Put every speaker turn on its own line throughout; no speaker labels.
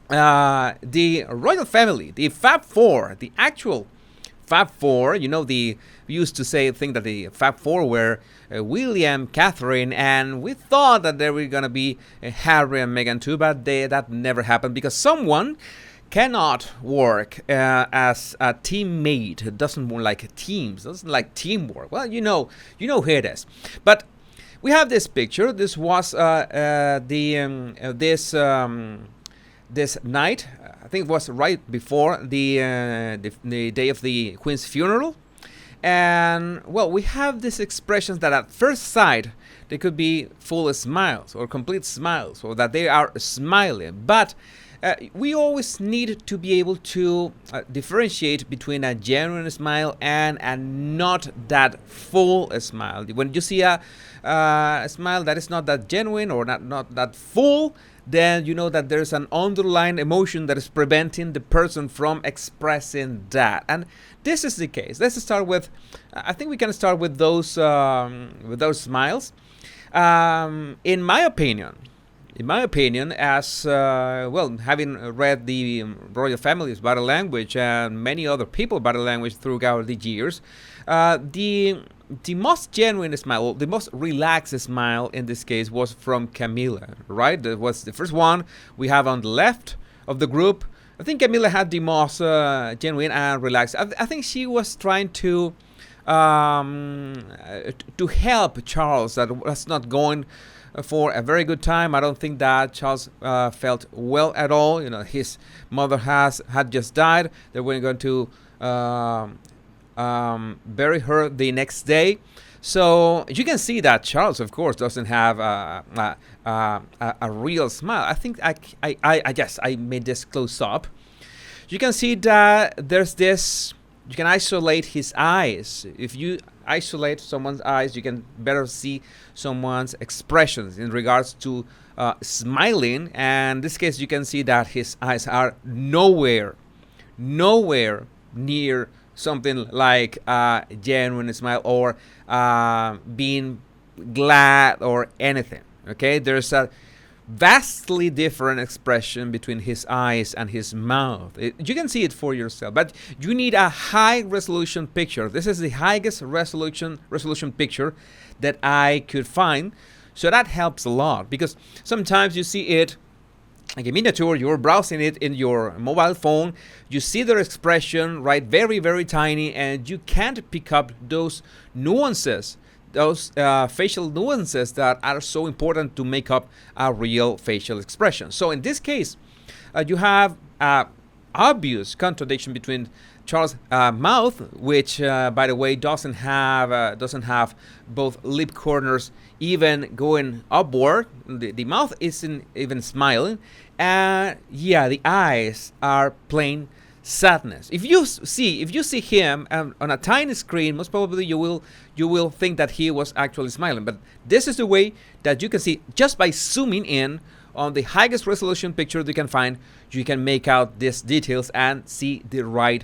the royal family, the FAB Four, the actual FAB Four. We used to think that the FAB Four were William, Catherine, and we thought that there were gonna be Harry and Meghan too, but that never happened because someone cannot work as a teammate. It doesn't like teams. Doesn't like teamwork. Well, who it is. But we have this picture. This was this night. I think it was right before the day of the Queen's funeral. And well, we have these expressions that at first sight they could be full smiles or complete smiles, or that they are smiling, but we always need to be able to differentiate between a genuine smile and a not that full smile. When you see a smile that is not that genuine or not that full, then you know that there's an underlying emotion that is preventing the person from expressing that. And this is the case. Let's start with, I think we can start with those smiles. In my opinion, as well, having read the royal family's body language and many other people's body language throughout the years, the most genuine smile, the most relaxed smile in this case was from Camilla, right? That was the first one we have on the left of the group. I think Camilla had the most genuine and relaxed. I think she was trying to help Charles, that was not going for a very good time. I don't think that Charles felt well at all. His mother had just died. They were going to bury her the next day. So you can see that Charles, of course, doesn't have a real smile. I think I guess I made this close up. You can see that there's this. You can isolate his eyes. If you isolate someone's eyes, you can better see someone's expressions in regards to smiling. And in this case, you can see that his eyes are nowhere near something like a genuine smile or being glad or anything. Okay, there's a vastly different expression between his eyes and his mouth. You can see it for yourself, but you need a high resolution picture. This is the highest resolution picture that I could find, so that helps a lot, because sometimes you see it like a miniature, you're browsing it in your mobile phone, you see their expression, right, very, very tiny, and you can't pick up those nuances, those facial nuances that are so important to make up a real facial expression. So in this case, you have obvious contradiction between Charles' mouth, which, by the way, doesn't have both lip corners even going upward. The mouth isn't even smiling, and the eyes are plain sadness. If you see him on a tiny screen, most probably you will think that he was actually smiling. But this is the way that you can see just by zooming in on the highest resolution picture you can find. You can make out these details and see the right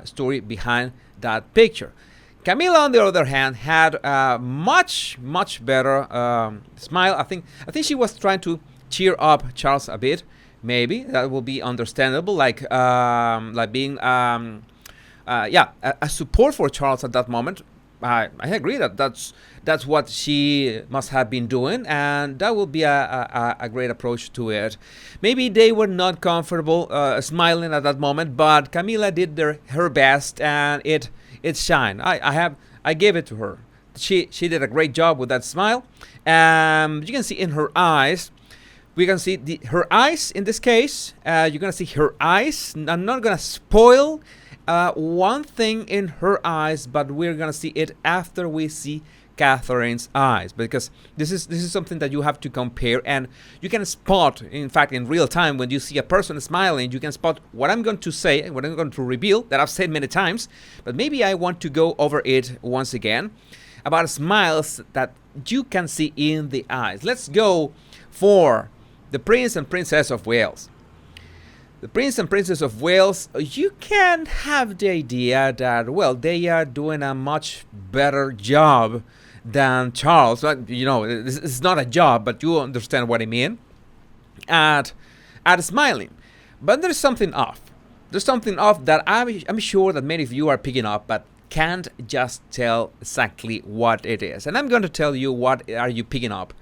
story behind that picture. Camilla, on the other hand, had a much better smile. I think she was trying to cheer up Charles a bit. Maybe that will be understandable, like being a support for Charles at that moment. I agree that's what she must have been doing, and that will be a great approach to it. Maybe they were not comfortable smiling at that moment, but Camilla did her best, and it shined. I gave it to her. She did a great job with that smile. You can see in her eyes. We can see her eyes in this case. You're going to see her eyes. I'm not going to spoil one thing in her eyes, but we're going to see it after we see Catherine's eyes, because this is something that you have to compare, and you can spot, in fact, in real time, when you see a person smiling, you can spot what I'm going to say, what I'm going to reveal, that I've said many times, but maybe I want to go over it once again, about smiles that you can see in the eyes. Let's go for the Prince and Princess of Wales. The Prince and Princess of Wales, you can have the idea that, well, they are doing a much better job than Charles. It's not a job, but you understand what I mean. At smiling. But there's something off. There's something off that I'm sure that many of you are picking up, but can't just tell exactly what it is. And I'm going to tell you what are you picking up,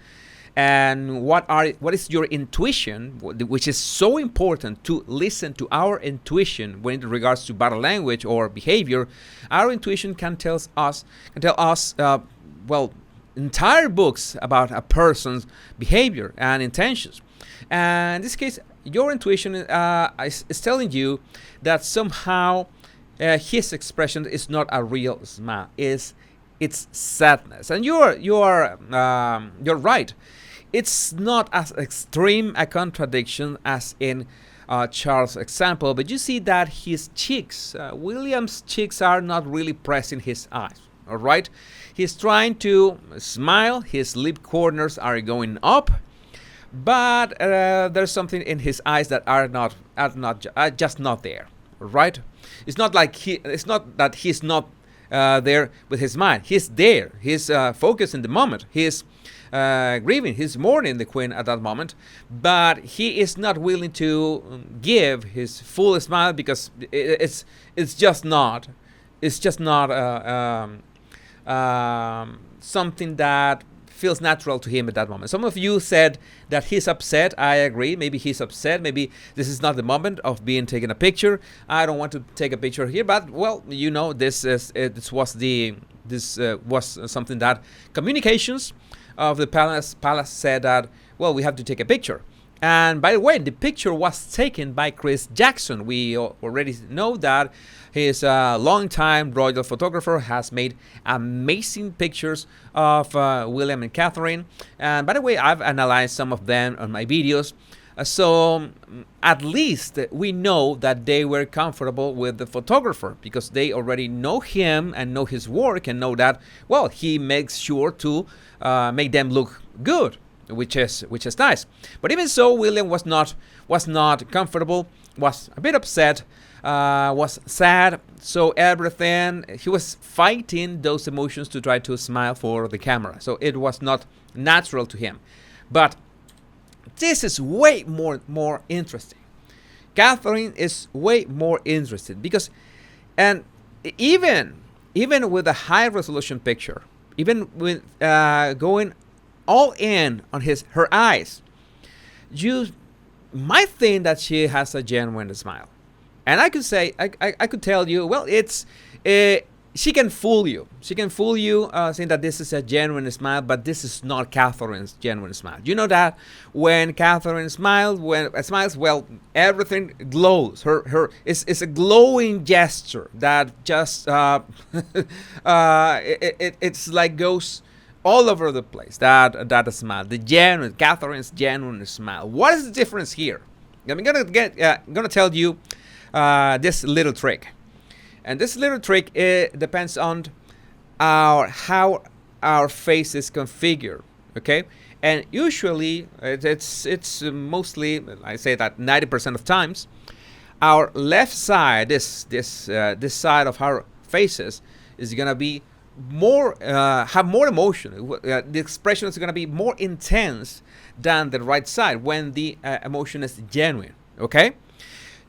and what is your intuition, which is so important to listen to our intuition when it regards to body language or behavior. Our intuition can tell us well, entire books about a person's behavior and intentions. And in this case, your intuition is telling you that somehow his expression is not a real smile. It's sadness, and you're right. It's not as extreme a contradiction as in Charles' example, but you see that his cheeks, William's cheeks, are not really pressing his eyes. All right, he's trying to smile. His lip corners are going up, but there's something in his eyes that are just not there. Right? It's not like it's not that he's not there with his mind. He's there. He's focused in the moment. He's grieving. He's mourning the queen at that moment, but he is not willing to give his full smile because it's just not something that feels natural to him at that moment. Some of you said that he's upset. I agree. Maybe he's upset. Maybe this is not the moment of being taking a picture. I don't want to take a picture here, but well, you know, this was something that communications of the palace said that, well, we have to take a picture. And by the way, the picture was taken by Chris Jackson. We already know that his longtime royal photographer has made amazing pictures of William and Catherine. And by the way, I've analyzed some of them on my videos. So at least we know that they were comfortable with the photographer because they already know him and know his work and know that, well, he makes sure to make them look good, which is nice. But even so, William was not comfortable, was a bit upset, was sad. So everything, he was fighting those emotions to try to smile for the camera. So it was not natural to him. But this is way more interesting. Catherine is way more interested because, and even with a high resolution picture, even with going all in on her eyes, you might think that she has a genuine smile. And I could say, I could tell you, well, she can fool you. She can fool you saying that this is a genuine smile, but this is not Catherine's genuine smile. You know that when Catherine smiles, well, everything glows. It's a glowing gesture that just it's like goes all over the place. That smile, Catherine's genuine smile. What is the difference here? I'm gonna tell you this little trick. And this little trick depends on how our face is configured, okay? And usually, it's mostly, I say that 90% of times, our left side, this side of our faces, is gonna be more have more emotion. The expression is gonna be more intense than the right side when the emotion is genuine, okay?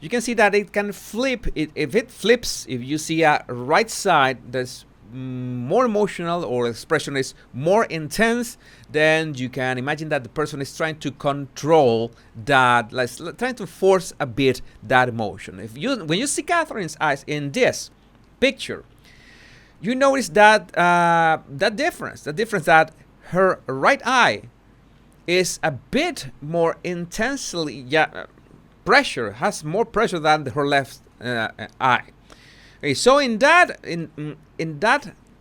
You can see that it can flip. If it flips, if you see a right side that's more emotional or expression is more intense, then you can imagine that the person is trying to control that, like trying to force a bit that emotion. When you see Catherine's eyes in this picture, you notice that the difference that her right eye is a bit more intensely pressure, has more pressure than her left eye. Okay, so in that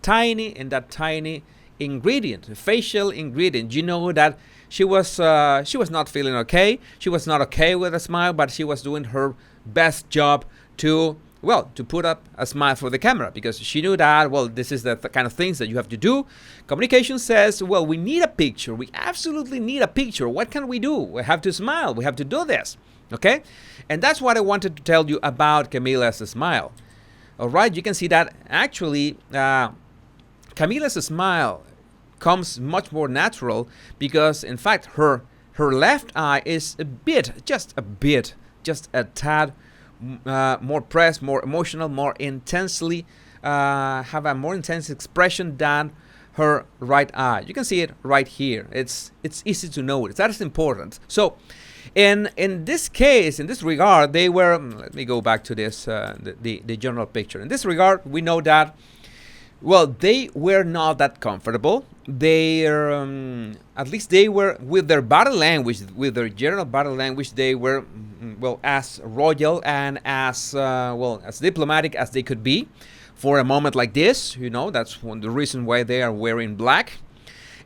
tiny ingredient, facial ingredient, you know that she was not feeling okay. She was not okay with a smile, but she was doing her best job to put up a smile for the camera, because she knew that, well, this is the kind of things that you have to do. Communication says, well, we need a picture. We absolutely need a picture. What can we do? We have to smile. We have to do this. Okay? And that's what I wanted to tell you about Camilla's smile. All right? You can see that actually Camilla's smile comes much more natural because, in fact, her left eye is just a bit just a tad more pressed, more emotional, more intensely, have a more intense expression than her right eye. You can see it right here. It's easy to notice. That is important. So in this case, in this regard, they were, let me go back to this, the general picture. In this regard, we know that, well, they were not that comfortable. They at least they were, with their body language, with their general body language, they were, well, as royal and as well, as diplomatic as they could be for a moment like this. You know, that's the reason why they are wearing black.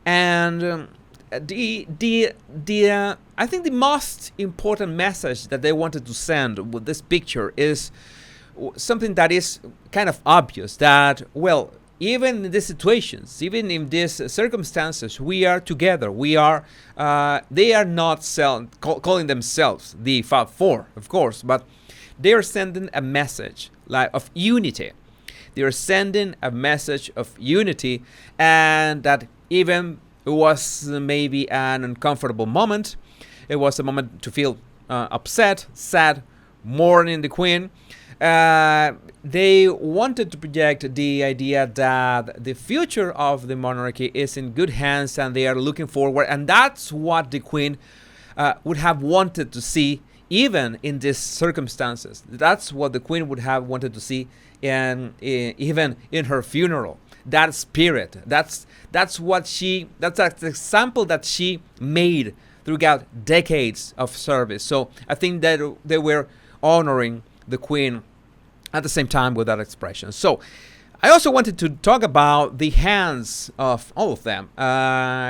And I think the most important message that they wanted to send with this picture is something that is kind of obvious, that, well, even in these situations, even in these circumstances, we are together. We are. They are not calling themselves the FAB Four, of course, but they are sending a message like of unity. They are sending a message of unity, and that even it was maybe an uncomfortable moment. It was a moment to feel upset, sad, mourning the queen. They wanted to project the idea that the future of the monarchy is in good hands, and they are looking forward, and that's what the queen would have wanted to see, even in these circumstances. That's what the queen would have wanted to see, even in her funeral. That spirit, that's the example that she made throughout decades of service. So I think that they were honoring the queen at the same time with that expression. So I also wanted to talk about the hands of all of them.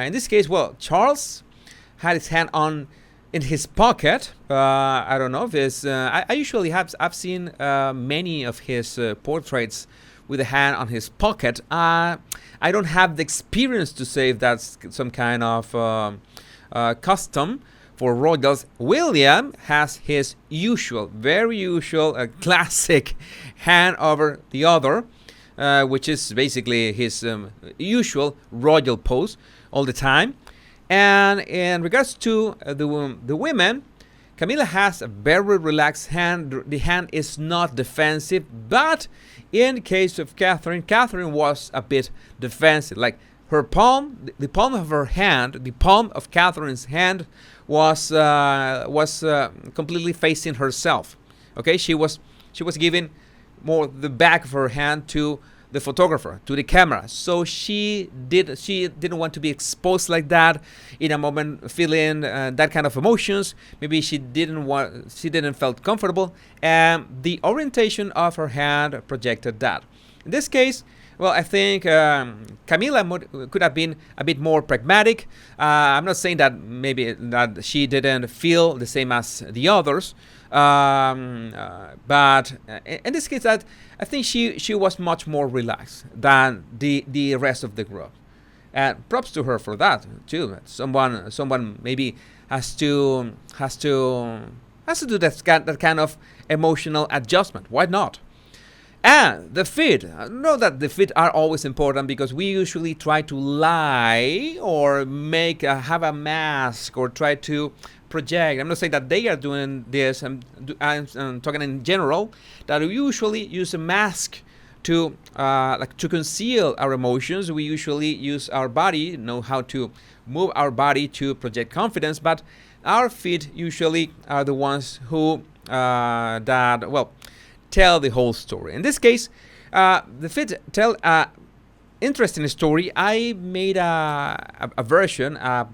In this case, well, Charles had his hand in his pocket. I don't know if it's. I usually I've seen many of his portraits with a hand on his pocket. I don't have the experience to say if that's some kind of custom for royals. William has his usual, very usual, classic hand over the other, which is basically his usual royal pose all the time. And in regards to the women, Camilla has a very relaxed hand. The hand is not defensive, but in the case of Catherine, Catherine was a bit defensive. Like her palm, the palm of her hand, the palm of Catherine's hand was completely facing herself. Okay, she was giving more the back of her hand to the photographer, to the camera. So she didn't want to be exposed like that in a moment, feeling that kind of emotions. Maybe she didn't felt comfortable, and the orientation of her hand projected that. In this case, well, I think Camilla could have been a bit more pragmatic. I'm not saying that maybe that she didn't feel the same as the others, but in this case, I think she was much more relaxed than the rest of the group, and props to her for that too. Someone maybe has to do that kind of emotional adjustment. Why not? And the feet. I know that the feet are always important because we usually try to lie or have a mask or try to project. I'm not saying that they are doing this. I'm talking in general, that we usually use a mask to conceal our emotions. We usually use our body, know how to move our body to project confidence, but our feet usually are the ones who tell the whole story. In this case, the feet tell an interesting story. I made a version, a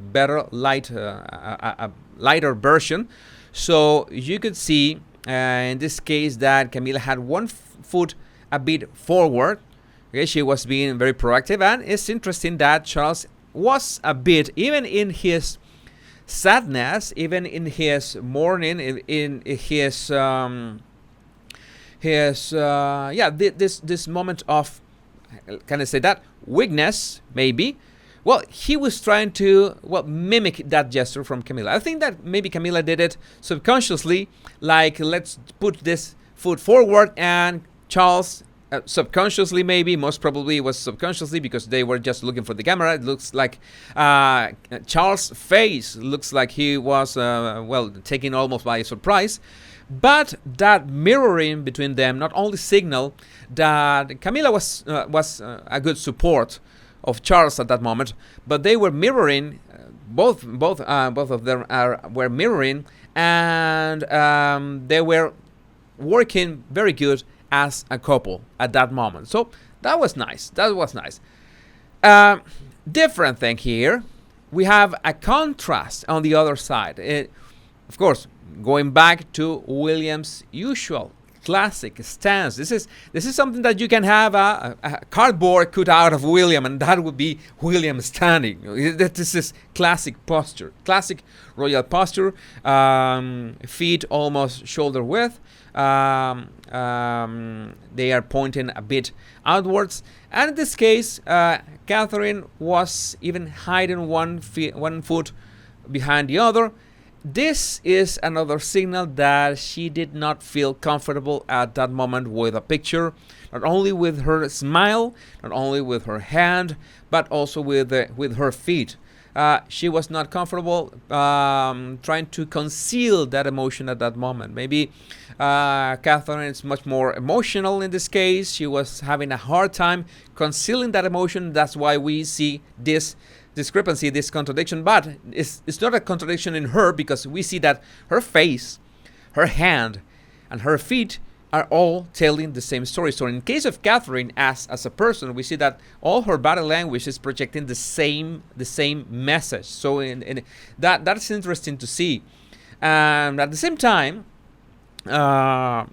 lighter version, so you could see in this case that Camilla had one foot a bit forward. Okay, she was being very proactive, and it's interesting that Charles was a bit, even in his sadness, even in his mourning, in his this moment of, can I say that, weakness, maybe. Well, he was trying to mimic that gesture from Camilla. I think that maybe Camilla did it subconsciously, like, let's put this foot forward, and Charles subconsciously, maybe, most probably it was subconsciously because they were just looking for the camera. It looks like Charles' face looks like he was taken almost by surprise. But that mirroring between them not only signal that Camilla was a good support of Charles at that moment, but they were mirroring, both of them were mirroring, and they were working very good as a couple at that moment. So that was nice. That was nice. Different thing here. We have a contrast on the other side. Of course, going back to William's usual classic stance. This is something that you can have a cardboard cut out of William, and that would be William standing. This is classic posture, classic royal posture. Feet almost shoulder width. They are pointing a bit outwards, and in this case, Catherine was even hiding one foot behind the other. This is another signal that she did not feel comfortable at that moment with a picture, not only with her smile, not only with her hand, but also with her feet. She was not comfortable trying to conceal that emotion at that moment. Maybe Catherine is much more emotional in this case. She was having a hard time concealing that emotion. That's why we see this discrepancy, this contradiction. But it's not a contradiction in her, because we see that her face, her hand, and her feet are all telling the same story. So in case of Catherine as a person, we see that all her body language is projecting the same message. So that's interesting to see. And at the same time, I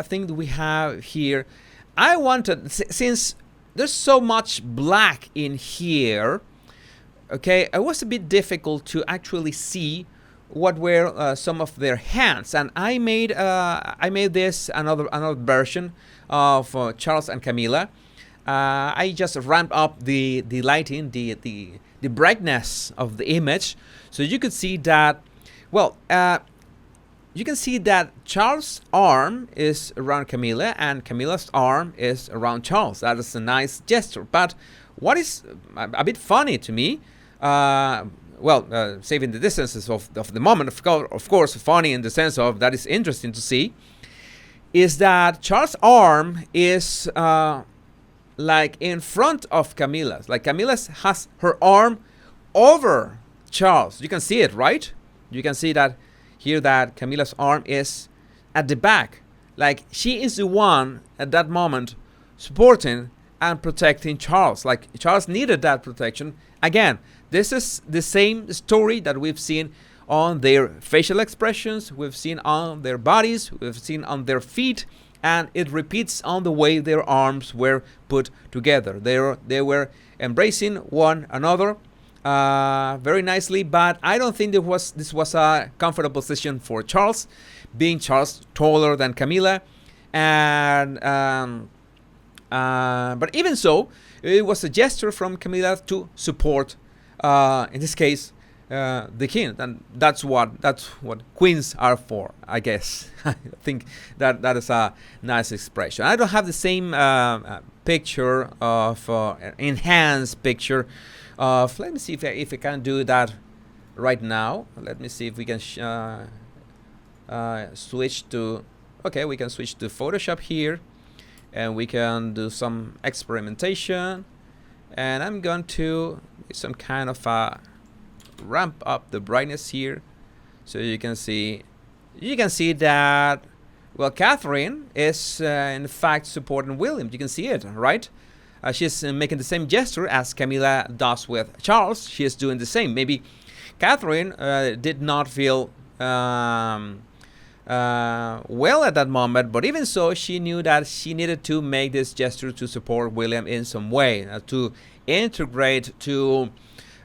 think we have here, I wanted, since there's so much black in here, okay, it was a bit difficult to actually see what were some of their hands, and I made this another version of Charles and Camilla. I just ramped up the lighting, the brightness of the image, so you could see that. Well, you can see that Charles' arm is around Camilla, and Camilla's arm is around Charles. That is a nice gesture. But what is a bit funny to me, saving the distances of the moment, of course, funny in the sense of that is interesting to see, is that Charles' arm is like in front of Camilla's. Like Camilla's has her arm over Charles. You can see it, right? You can see that here, that Camilla's arm is at the back. Like she is the one at that moment supporting and protecting Charles. Like Charles needed that protection. Again, this is the same story that we've seen on their facial expressions, we've seen on their bodies, we've seen on their feet, and it repeats on the way their arms were put together. They were embracing one another very nicely, but I don't think this was a comfortable position for Charles, being Charles taller than Camilla, and but even so, it was a gesture from Camilla to support, in this case, the king, and that's what queens are for, I guess. I think that is a nice expression. I don't have the same picture of enhanced picture of. Let me see if I can do that right now. Let me see if we can switch to. Okay, we can switch to Photoshop here, and we can do some experimentation. And I'm going to do some kind of ramp up the brightness here, so you can see that, well, Catherine is in fact supporting William. You can see it, right? She's making the same gesture as Camilla does with Charles. She is doing the same. Maybe Catherine did not feel well at that moment, but even so, she knew that she needed to make this gesture to support William in some way, to integrate, to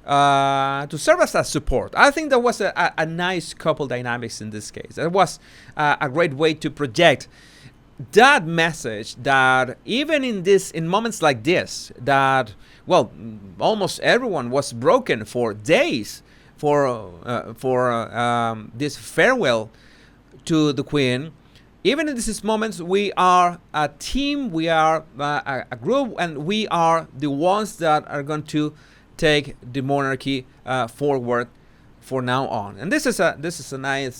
serve as a support. I think that was a nice couple dynamics in this case. It was a great way to project that message that even in moments like this, that, well, almost everyone was broken for days for this farewell to the Queen. Even in these moments, we are a team, we are a group, and we are the ones that are going to take the monarchy forward for now on. And this is a nice